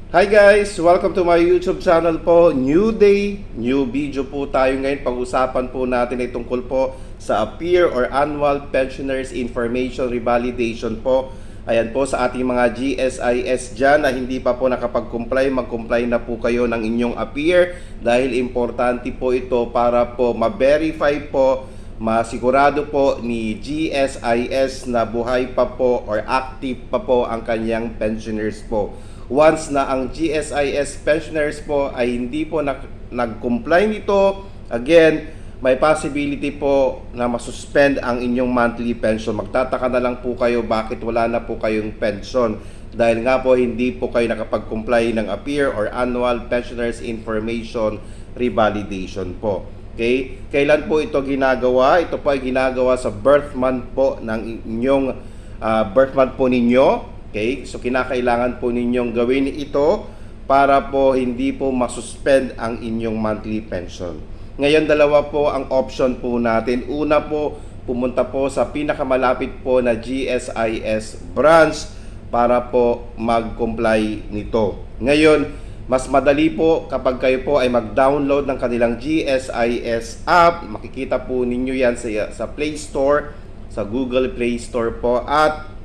Hi guys! Welcome to my YouTube channel po. New day, new video po tayo ngayon. Pag-usapan po natin ay tungkol po sa APIR or Annual Pensioners Information Revalidation po. Ayan po sa ating mga GSIS dyan na hindi pa po nakapag-comply, mag-comply na po kayo ng inyong APIR dahil importante po ito para po ma-verify po, masigurado po ni GSIS na buhay pa po or active pa po ang kanyang pensioners po. Once na ang GSIS pensioners po ay hindi po nag-comply nito, again, may possibility po na masuspend ang inyong monthly pension. Magtataka na lang po kayo bakit wala na po kayong pension. Dahil nga po hindi po kayo nakapag-comply ng APIR or Annual Pensioners Information Revalidation po. Okay? Kailan po ito ginagawa? Ito po ay ginagawa sa birth month po ng inyong birth month po ninyo. Okay, so kinakailangan po ninyong gawin ito para po hindi po masuspend ang inyong monthly pension. Ngayon, dalawa po ang option po natin. Una po, pumunta po sa pinakamalapit po na GSIS branch para po mag-comply nito. Ngayon, mas madali po kapag kayo po ay mag-download ng kanilang GSIS app. Makikita po ninyo yan sa Play Store, sa Google Play Store po, at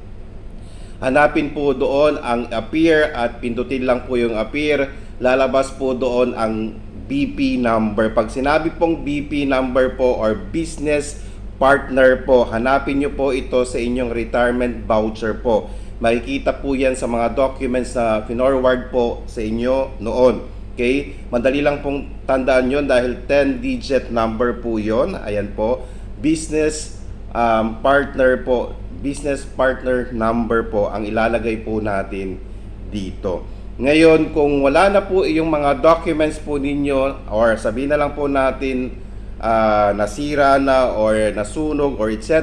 hanapin po doon ang APIR at pindutin lang po yung APIR. Lalabas po doon ang BP number. Pag sinabi pong BP number po or business partner po, hanapin nyo po ito sa inyong retirement voucher po. Makikita po yan sa mga documents na finorward po sa inyo noon. Okay? Madali lang pong tandaan yon dahil 10-digit number po yon. Ayan po. Business partner po. Business partner number po ang ilalagay po natin dito. Ngayon, kung wala na po yung mga documents po ninyo or sabihin na lang po natin nasira na or nasunog or etc.,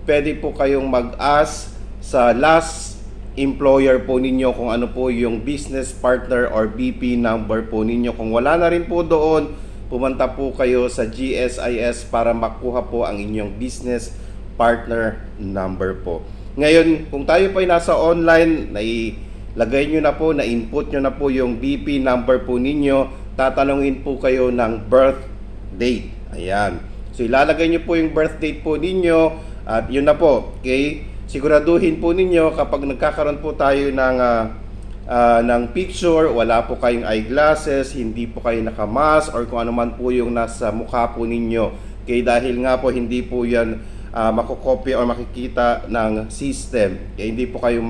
pwede po kayong mag-ask sa last employer po ninyo kung ano po yung business partner or BP number po ninyo. Kung wala na rin po doon, pumunta po kayo sa GSIS para makuha po ang inyong business partner number po. Ngayon, kung tayo po ay nasa online, nailagay nyo na po, na-input nyo na po yung BP number po ninyo, tatanungin po kayo ng birth date. Ayan. So, ilalagay nyo po yung birth date po ninyo at yun na po. Okay? Siguraduhin po ninyo kapag nagkakaroon po tayo ng picture, wala po kayong eyeglasses, hindi po kayo nakamask or kung ano man po yung nasa mukha po ninyo. Okay? Dahil nga po hindi po yan makokopya o makikita ng system. Kaya hindi po kayo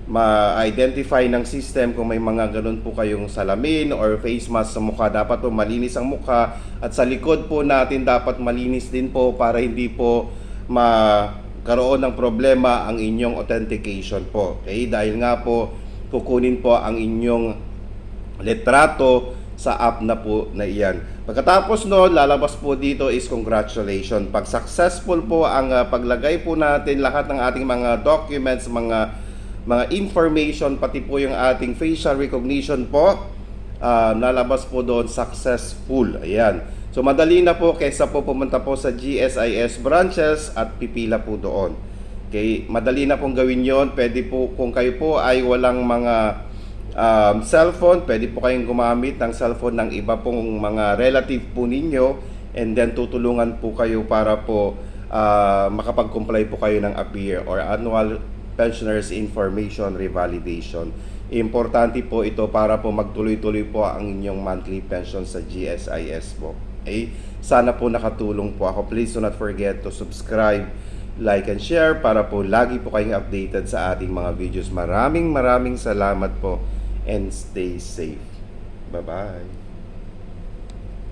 ma-identify ng system kung may mga ganun po kayong salamin or face mask sa mukha. Dapat po malinis ang mukha at sa likod po natin dapat malinis din po para hindi po magkaroon ng problema ang inyong authentication po. Okay? Dahil nga po kukunin po ang inyong litrato sa app na po na iyan. Pagkatapos no, lalabas po dito is congratulations. Pag successful po ang paglagay po natin lahat ng ating mga documents, mga information, pati po yung ating facial recognition po, lalabas po doon successful. Ayan. So madali na po kaysa po pumunta po sa GSIS branches at pipila po doon. Okay, madali na pong gawin yon. Pwede po kung kayo po ay walang mga cellphone, pwede po kayong gumamit ng cellphone ng iba pong mga relative po ninyo and then tutulungan po kayo para po makapag-comply po kayo ng APIR or Annual Pensioners Information Revalidation. Importante po ito para po magtuloy-tuloy po ang inyong monthly pension sa GSIS po. Okay? Sana po nakatulong po ako. Please do not forget to subscribe, like and share para po lagi po kayong updated sa ating mga videos. Maraming salamat po and stay safe. Bye-bye.